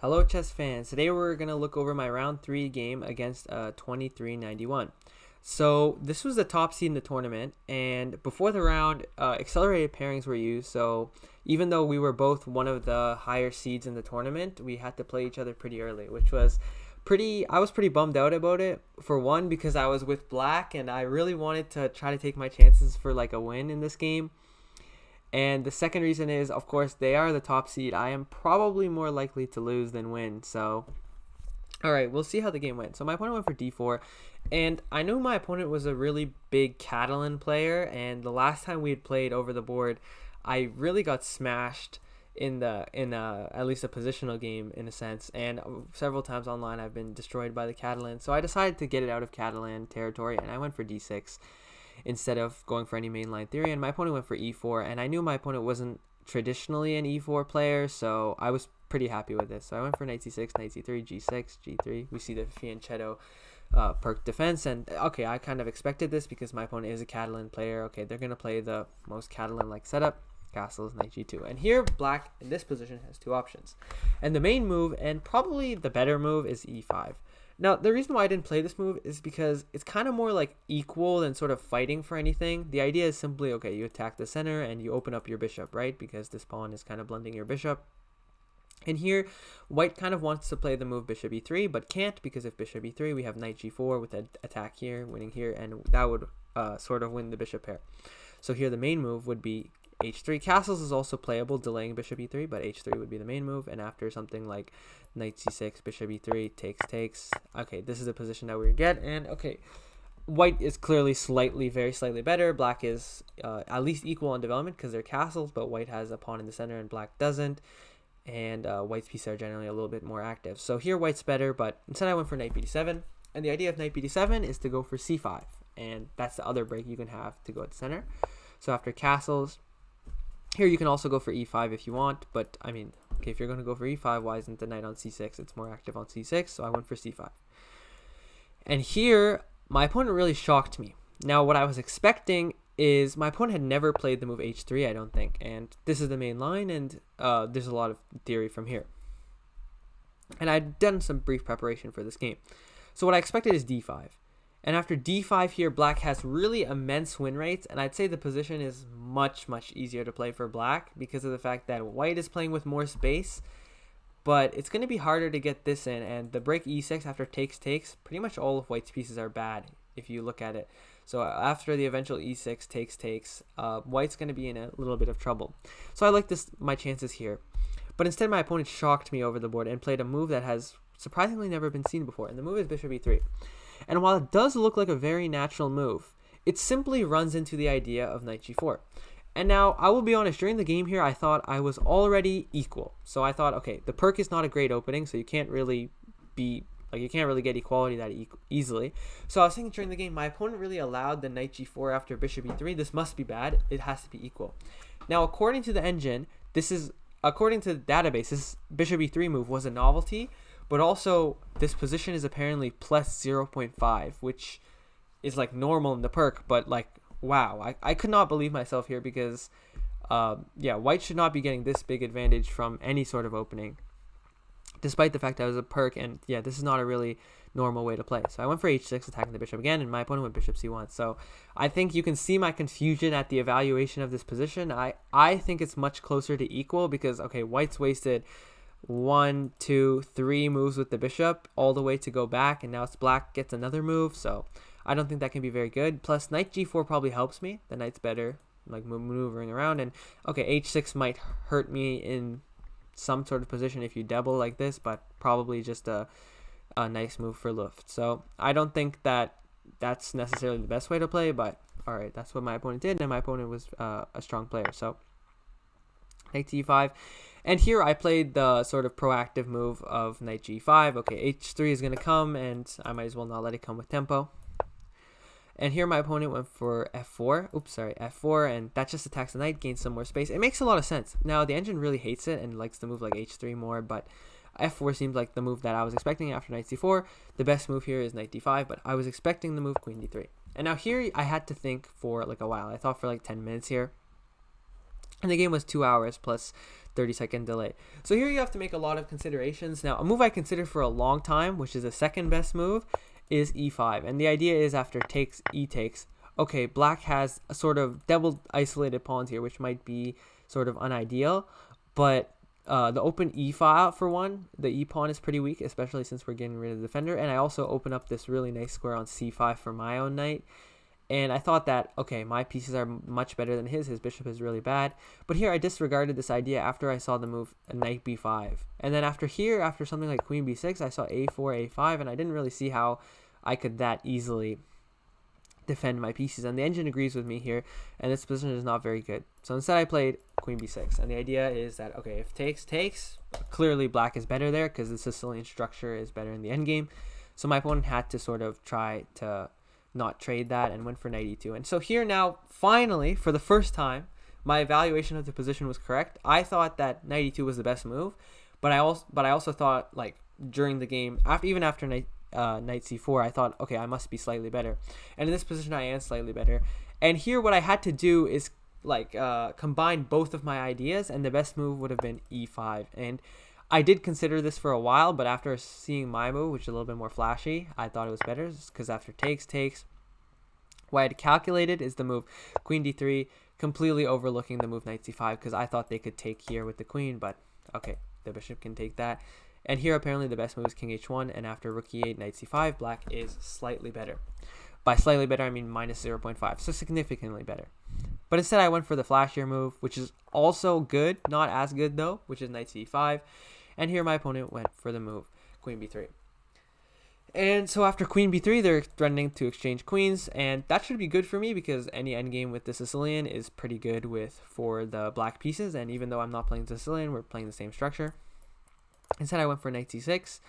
Hello chess fans, today we're going to look over my round 3 game against 2391. So this was the top seed in the tournament, and before the round, accelerated pairings were used, so even though we were both one of the higher seeds in the tournament, we had to play each other pretty early, which was I was pretty bummed out about it, for one, because I was with black, and I really wanted to try to take my chances for like a win in this game. And the second reason is, of course, they are the top seed. I am probably more likely to lose than win. So, all right, we'll see how the game went. So my opponent went for d4, and I knew my opponent was a really big Catalan player. And the last time we had played over the board, I really got smashed in at least a positional game in a sense. And several times online, I've been destroyed by the Catalan. So I decided to get it out of Catalan territory, and I went for d6 instead of going for any mainline theory, and my opponent went for e4, and I knew my opponent wasn't traditionally an e4 player, so I was pretty happy with this. So I went for knight c6, knight c3, g6, g3. We see the fianchetto Pirc Defense, and okay, I kind of expected this because my opponent is a Catalan player. Okay, they're going to play the most Catalan-like setup, castles, knight g2. And here, black in this position has two options. And the main move, and probably the better move, is e5. Now, the reason why I didn't play this move is because it's kind of more like equal than sort of fighting for anything. The idea is simply, okay, you attack the center and you open up your bishop, right? Because this pawn is kind of blunting your bishop. And here, white kind of wants to play the move bishop e3, but can't, because if bishop e3, we have knight g4 with an attack here, winning here, and that would sort of win the bishop pair. So here the main move would be h3. Castles is also playable, delaying bishop e3, but h3 would be the main move. And after something like knight c6, bishop e3, takes. Okay, this is the position that we get. And okay, white is clearly very slightly better. Black is at least equal on development because they're castles, but white has a pawn in the center and black doesn't. And white's pieces are generally a little bit more active. So here white's better, but instead I went for knight bd7. And the idea of knight bd7 is to go for c5. And that's the other break you can have to go at the center. So after castles, here you can also go for e5 if you want, but I mean, okay, if you're going to go for e5, why isn't the knight on c6? It's more active on c6, so I went for c5. And here, my opponent really shocked me. Now, what I was expecting is my opponent had never played the move h3, I don't think, and this is the main line, and there's a lot of theory from here. And I'd done some brief preparation for this game. So what I expected is d5. And after d5 here, black has really immense win rates, and I'd say the position is much easier to play for black because of the fact that white is playing with more space, but it's going to be harder to get this in, and the break e6 after takes, pretty much all of white's pieces are bad if you look at it. So after the eventual e6 takes, white's going to be in a little bit of trouble. So I like my chances here. But instead my opponent shocked me over the board and played a move that has surprisingly never been seen before, and the move is bishop e3. And while it does look like a very natural move, it simply runs into the idea of knight g4. And now, I will be honest, during the game here, I thought I was already equal. So I thought, okay, the Pirc is not a great opening, so you can't really get equality that easily. So I was thinking during the game, my opponent really allowed the knight g4 after bishop e3. This must be bad. It has to be equal. Now, according to the engine, according to the database, this bishop e3 move was a novelty, but also this position is apparently plus 0.5, which is like normal in the Pirc, but like, wow, I could not believe myself here because, yeah, white should not be getting this big advantage from any sort of opening, despite the fact that it was a Pirc, and yeah, this is not a really normal way to play. So I went for h6, attacking the bishop again, and my opponent went bishop c1. So I think you can see my confusion at the evaluation of this position. I think it's much closer to equal because, okay, white's wasted 1, 2, 3 moves with the bishop all the way to go back, and now it's black gets another move, so I don't think that can be very good. Plus knight g4 probably helps me. The knight's better, like maneuvering around, and okay, h6 might hurt me in some sort of position if you double like this, but probably just a nice move for Luft. So I don't think that that's necessarily the best way to play, but all right, that's what my opponent did, and my opponent was a strong player. So knight d5, and here I played the sort of proactive move of knight g5. Okay, h3 is going to come, and I might as well not let it come with tempo. And here my opponent went for f4, and that just attacks the knight, gains some more space. It makes a lot of sense. Now, the engine really hates it and likes to move like h3 more, but f4 seemed like the move that I was expecting after knight c4. The best move here is knight d5, but I was expecting the move queen d3. And now here I had to think for like a while. I thought for like 10 minutes here. And the game was 2 hours plus 30-second delay. So here you have to make a lot of considerations. Now, a move I considered for a long time, which is the second best move, is e5. And the idea is after takes, e takes, okay, black has a sort of double isolated pawns here, which might be sort of unideal. But the open e file, for one, the e pawn is pretty weak, especially since we're getting rid of the defender. And I also open up this really nice square on c5 for my own knight. And I thought that, okay, my pieces are much better than his bishop is really bad. But here I disregarded this idea after I saw the move knight b5. And then after something like queen b6, I saw a4, a5, and I didn't really see how I could that easily defend my pieces. And the engine agrees with me here, and this position is not very good. So instead I played queen b6. And the idea is that, okay, if takes, clearly black is better there because the Sicilian structure is better in the endgame. So my opponent had to sort of try to not trade that and went for knight e2. And so here now, finally, for the first time, my evaluation of the position was correct. I thought that knight e2 was the best move, but I also thought, like, during the game, even after knight c4, I thought, okay, I must be slightly better. And in this position, I am slightly better. And here what I had to do is like combine both of my ideas, and the best move would have been e5. And I did consider this for a while, but after seeing my move, which is a little bit more flashy, I thought it was better because after takes, what I had calculated is the move queen d3, completely overlooking the move knight c5 because I thought they could take here with the queen, but okay, the bishop can take that. And here apparently the best move is king h1, and after rook e8, knight c5, black is slightly better. By slightly better, I mean minus 0.5, so significantly better. But instead I went for the flashier move, which is also good, not as good though, which is knight c5. And here my opponent went for the move queen b3. And so after queen b3, they're threatening to exchange queens, and that should be good for me because any endgame with the Sicilian is pretty good for the black pieces. And even though I'm not playing Sicilian, we're playing the same structure. Instead, I went for knight c6,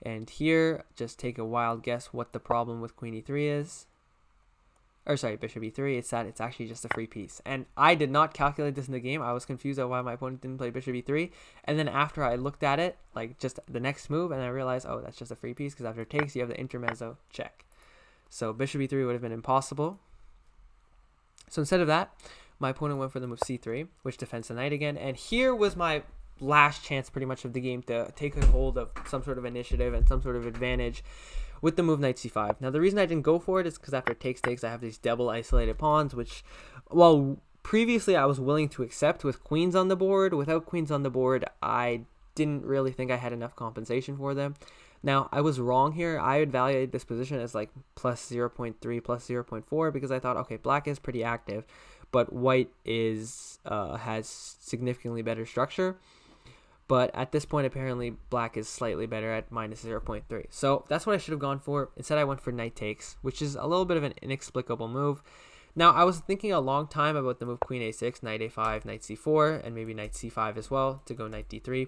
and here, just take a wild guess what the problem with queen e3 is. Or sorry, bishop e3, it's that it's actually just a free piece. And I did not calculate this in the game. I was confused at why my opponent didn't play bishop e3. And then after I looked at it, like just the next move, and I realized, oh, that's just a free piece because after takes, you have the intermezzo check. So bishop e3 would have been impossible. So instead of that, my opponent went for the move c3, which defends the knight again. And here was my last chance pretty much of the game to take a hold of some sort of initiative and some sort of advantage with the move knight c5. Now the reason I didn't go for it is because after takes, I have these double isolated pawns, which, well, previously I was willing to accept with queens on the board. Without queens on the board, I didn't really think I had enough compensation for them. Now I was wrong here. I would evaluate this position as like plus 0.3, plus 0.4 because I thought, okay, black is pretty active, but white is has significantly better structure. But at this point, apparently, black is slightly better at minus 0.3. So that's what I should have gone for. Instead, I went for knight takes, which is a little bit of an inexplicable move. Now, I was thinking a long time about the move queen a6, knight a5, knight c4, and maybe knight c5 as well to go knight d3.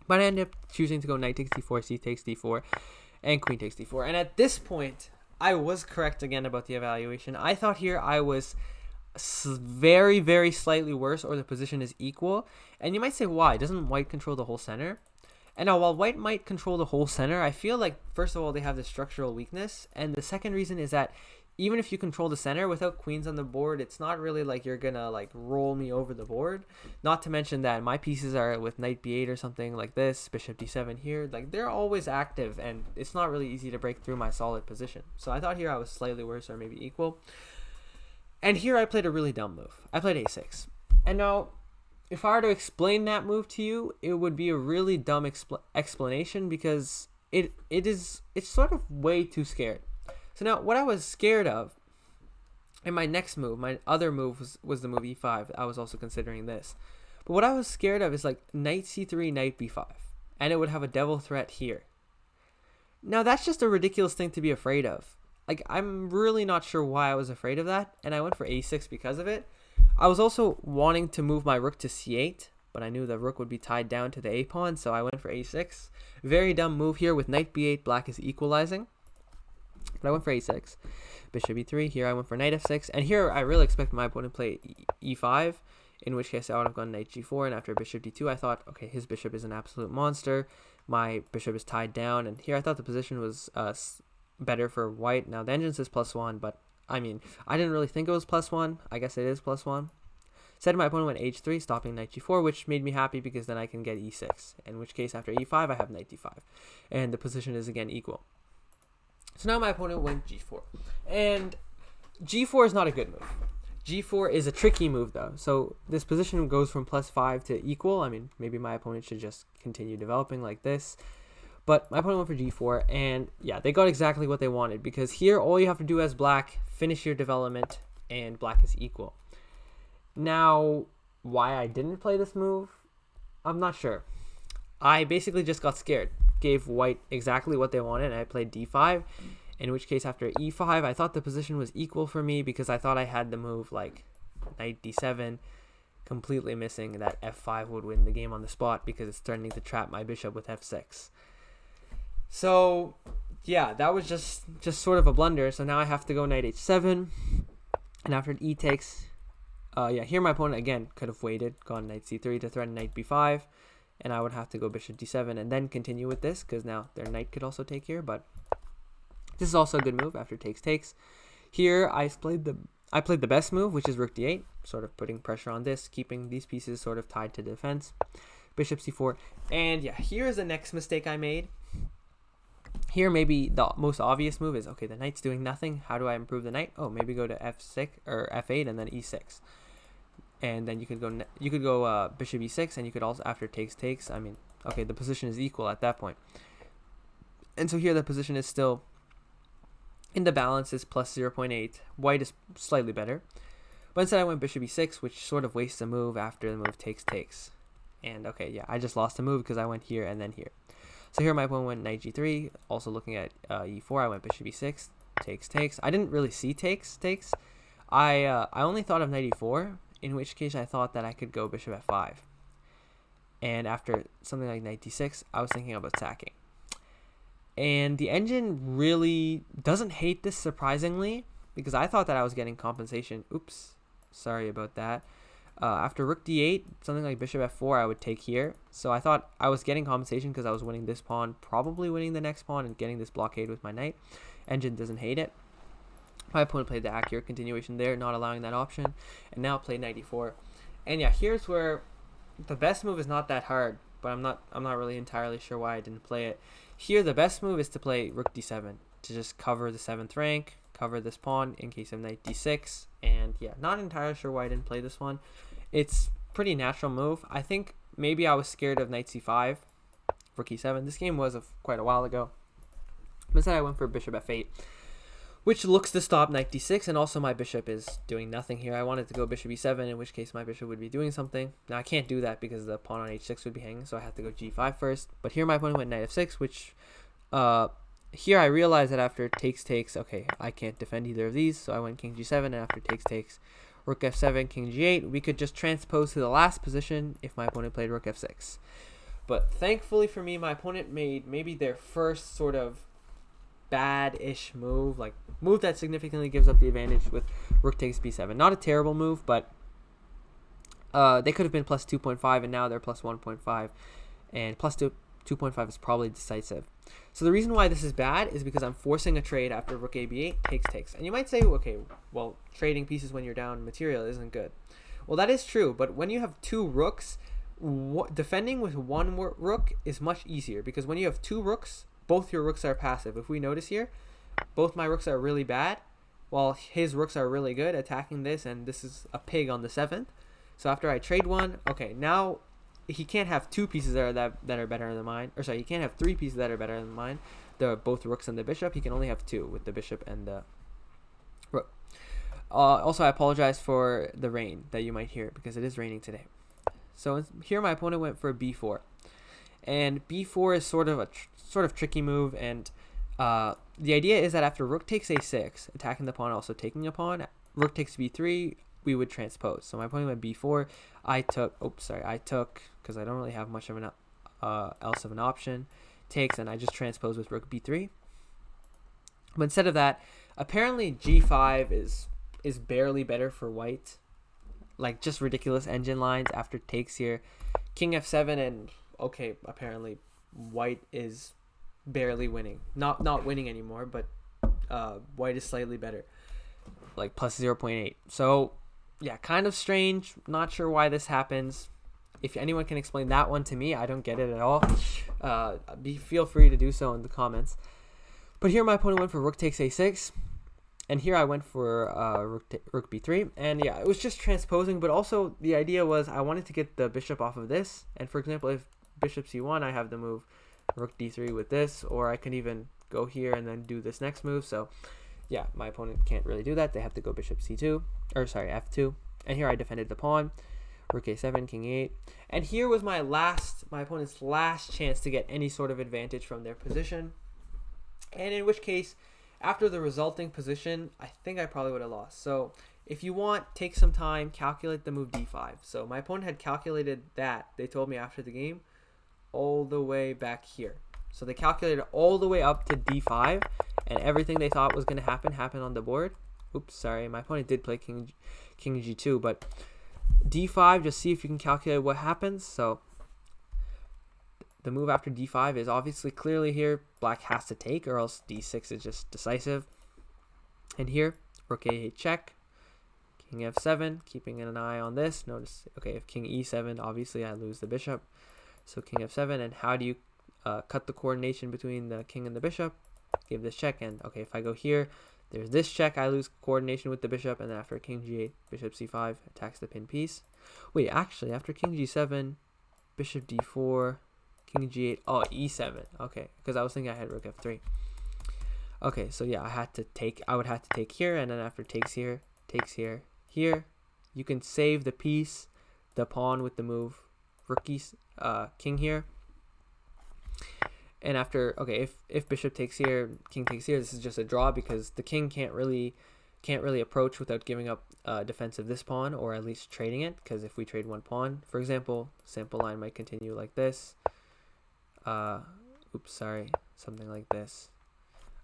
But I ended up choosing to go knight takes d4, c takes d4, and queen takes d4. And at this point, I was correct again about the evaluation. I thought here I was very, very slightly worse, or the position is equal. And you might say, why? Doesn't white control the whole center? And now, while white might control the whole center, I feel like, first of all, they have this structural weakness. And the second reason is that even if you control the center without queens on the board, it's not really like you're gonna like roll me over the board. Not to mention that my pieces are with knight b8 or something like this, bishop d7 here, like they're always active, and it's not really easy to break through my solid position. So I thought here I was slightly worse, or maybe equal. And here I played a really dumb move. I played a6. And now, if I were to explain that move to you, it would be a really dumb explanation because it's sort of way too scared. So now, what I was scared of, and my next move, my other move was the move e5. I was also considering this. But what I was scared of is like knight c3, knight b5. And it would have a devil threat here. Now, that's just a ridiculous thing to be afraid of. Like, I'm really not sure why I was afraid of that, and I went for a6 because of it. I was also wanting to move my rook to c8, but I knew the rook would be tied down to the a pawn, so I went for a6. Very dumb move here. With knight b8, black is equalizing. But I went for a6. Bishop e3. Here I went for knight f6. And here I really expected my opponent to play e5, in which case I would have gone knight g4. And after bishop d2, I thought, okay, his bishop is an absolute monster. My bishop is tied down. And here I thought the position was better for white. Now the engine says +1, but I mean, I didn't really think it was +1. I guess it is +1. Instead, my opponent went h3, stopping knight g4, which made me happy because then I can get e6, in which case after e5, I have knight d5, and the position is again equal. So now my opponent went g4, and g4 is not a good move. G4 is a tricky move though. So this position goes from +5 to equal. I mean, maybe my opponent should just continue developing like this. But my opponent went for G4, and yeah, they got exactly what they wanted, because here all you have to do as black, finish your development, and black is equal. Now, why I didn't play this move, I'm not sure. I basically just got scared. Gave white exactly what they wanted, and I played D5. In which case, after E5, I thought the position was equal for me because I thought I had the move like knight D7, completely missing that F5 would win the game on the spot because it's threatening to trap my bishop with F6. So, yeah, that was just sort of a blunder. So now I have to go knight H7, and after E takes, here my opponent again could have waited, gone knight C3 to threaten knight B5, and I would have to go bishop D7 and then continue with this because now their knight could also take here, but this is also a good move after takes. Here I played the best move, which is rook d8, sort of putting pressure on this, keeping these pieces sort of tied to defense. Bishop c4, and yeah, here's the next mistake I made. Here maybe the most obvious move is, okay, the knight's doing nothing. How do I improve the knight? Oh, maybe go to f6 or f8 and then e6. And then you could go bishop e6, and you could also, after takes, I mean, okay, the position is equal at that point. And so here the position is still in the balance, is plus 0.8. White is slightly better. But instead I went bishop e6, which sort of wastes a move after the move takes. And okay, yeah, I just lost a move because I went here and then here. So here my opponent went knight g3, also looking at e4, I went bishop e6, takes. I didn't really see takes. I only thought of knight e4, in which case I thought that I could go bishop f5. And after something like knight d6, I was thinking about sacking. And the engine really doesn't hate this, surprisingly, because I thought that I was getting compensation. Oops, sorry about that. After rook d8, something like bishop f4, I would take here. So I thought I was getting compensation because I was winning this pawn, probably winning the next pawn, and getting this blockade with my knight. Engine doesn't hate it. My opponent played the accurate continuation there, not allowing that option, and now played knight e4. And yeah, here's where the best move is not that hard, but I'm not really entirely sure why I didn't play it. Here, the best move is to play rook d7 to just cover the 7th rank, cover this pawn in case of knight d6. And yeah, not entirely sure why I didn't play this one. It's pretty natural move. I think maybe I was scared of knight c5, rook e7. This game was quite a while ago. But instead I went for bishop f8, which looks to stop knight d6, and also my bishop is doing nothing here. I wanted to go bishop e7, in which case my bishop would be doing something. Now I can't do that because the pawn on h6 would be hanging, so I have to go g5 first. But here my opponent went knight f6, which here I realized that after takes, okay, I can't defend either of these, so I went king g7, and after takes, rook f7, king g8. We could just transpose to the last position if my opponent played rook f6. But thankfully for me, my opponent made maybe their first sort of bad-ish move, like move that significantly gives up the advantage with rook takes b7. Not a terrible move, but they could have been plus 2.5, and now they're plus 1.5, and plus 2.5 is probably decisive. So the reason why this is bad is because I'm forcing a trade after rook a b8, takes. And you might say, okay, well, trading pieces when you're down material isn't good. Well, that is true, but when you have two rooks, defending with one rook is much easier, because when you have two rooks, both your rooks are passive. If we notice here, both my rooks are really bad, while his rooks are really good attacking this, and this is a pig on the 7th. So after I trade one, okay, now he can't have two pieces that are better than mine. Or sorry, he can't have three pieces that are better than mine. They're both rooks and the bishop. He can only have two with the bishop and the rook. Also, I apologize for the rain that you might hear because it is raining today. So here my opponent went for b4. And b4 is sort of tricky move, and the idea is that after rook takes a6, attacking the pawn, also taking a pawn, rook takes b3, we would transpose. So my opponent went b4. I took, because I don't really have much of an else of an option, takes, and I just transpose with rook b3. But instead of that, apparently g5 is barely better for white. Like, just ridiculous engine lines after takes here. King f7, and okay, apparently white is barely winning. Not winning anymore, but white is slightly better, like plus 0.8. So yeah, kind of strange. Not sure why this happens. If anyone can explain that one to me, I don't get it at all. Feel free to do so in the comments. But here my opponent went for rook takes a6. And here I went for rook b3. And yeah, it was just transposing. But also the idea was I wanted to get the bishop off of this. And for example, if bishop c1, I have the move rook d3 with this. Or I can even go here and then do this next move. So yeah, my opponent can't really do that. They have to go bishop c2. Or sorry, f2. And here I defended the pawn. Rook a7, king e8. And here was my opponent's last chance to get any sort of advantage from their position. And in which case, after the resulting position, I think I probably would have lost. So if you want, take some time, calculate the move d5. So my opponent had calculated that, they told me after the game, all the way back here. So they calculated all the way up to d5, and everything they thought was going to happen happened on the board. Oops, sorry, my opponent did play king g2, but d5, just see if you can calculate what happens. So the move after d5 is obviously clearly here. Black has to take, or else d6 is just decisive. And here, rook a8 check, king f7, keeping an eye on this. Notice, okay, if king e7, obviously I lose the bishop. So king f7, and how do you cut the coordination between the king and the bishop? Give this check, and okay, if I go here, there's this check, I lose coordination with the bishop, and then after king g8, bishop c5 attacks the pin piece. Wait, actually, after king g7, bishop d4, king g8, oh, e7, okay, because I was thinking I had rook f3. Okay, so yeah, I would have to take here, and then after takes here, here, you can save the piece, the pawn with the move, rook king here. And after, okay, if bishop takes here, king takes here, this is just a draw because the king can't really approach without giving up defense of this pawn, or at least trading it, because if we trade one pawn, for example, sample line might continue like this. Oops, sorry, something like this.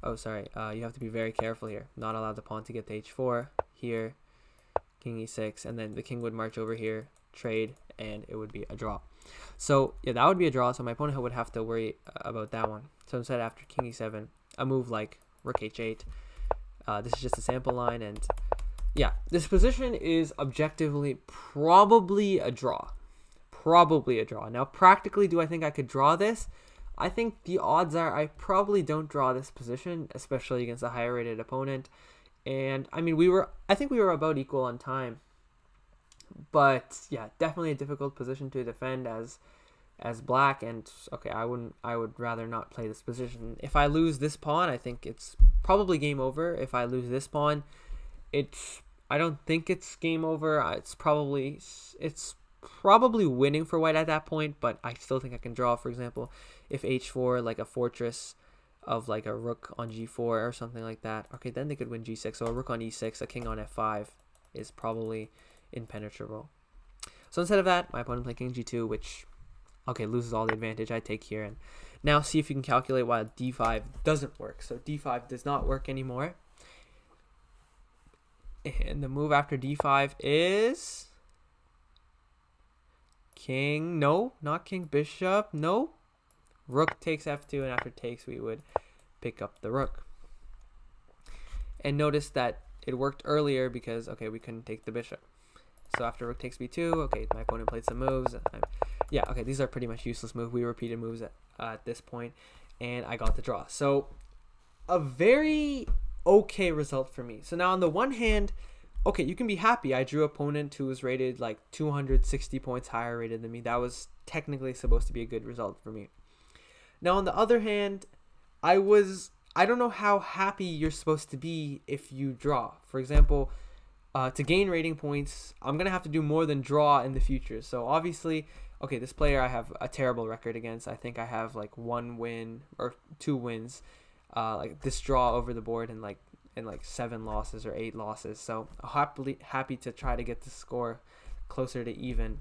Oh, sorry, you have to be very careful here. Not allow the pawn to get to h4, here, king e6, and then the king would march over here, trade, and it would be a draw. So yeah, that would be a draw, so my opponent would have to worry about that one. So instead, after king e7, a move like rook h8, this is just a sample line, and yeah, this position is objectively probably a draw. Now, practically, do I think I could draw this? I think the odds are I probably don't draw this position, especially against a higher rated opponent. And I mean, I think we were about equal on time. But yeah, definitely a difficult position to defend as black, and okay, I would rather not play this position. If I lose this pawn, I think it's probably game over. If I lose this pawn, I don't think it's game over. It's probably winning for white at that point, but I still think I can draw. For example, if h4, like a fortress of like a rook on g4 or something like that, okay, then they could win g6. So a rook on e6, a king on f5 is probably impenetrable. So instead of that, my opponent played king g2, which, okay, loses all the advantage. I take here, and now see if you can calculate why d5 doesn't work. So d5 does not work anymore. And the move after d5 is king, no, not king, bishop, no. Rook takes f2, and after takes, we would pick up the rook. And notice that it worked earlier because, okay, we couldn't take the bishop. So after rook takes b2, okay, my opponent played some moves. Yeah, okay, these are pretty much useless moves. We repeated moves at this point, and I got the draw. So a very okay result for me. So now on the one hand, okay, you can be happy. I drew an opponent who was rated like 260 points higher rated than me. That was technically supposed to be a good result for me. Now on the other hand, I don't know how happy you're supposed to be if you draw. For example, to gain rating points, I'm going to have to do more than draw in the future. So obviously, okay, this player I have a terrible record against. I think I have like 1 win or 2 wins, like this draw over the board, and like 7 losses or 8 losses. So happy to try to get the score closer to even.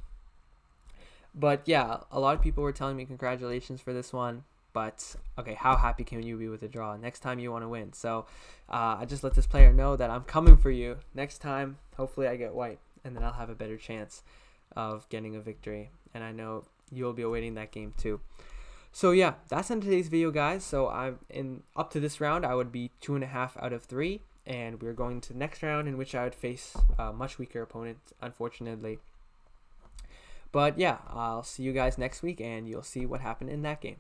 But yeah, a lot of people were telling me congratulations for this one. But okay, how happy can you be with a draw? Next time you want to win. So I just let this player know that I'm coming for you. Next time, hopefully I get white, and then I'll have a better chance of getting a victory. And I know you'll be awaiting that game too. So yeah, that's in today's video, guys. So up to this round, I would be 2.5 out of 3. and we're going to the next round, in which I would face a much weaker opponent, unfortunately. But yeah, I'll see you guys next week, and you'll see what happened in that game.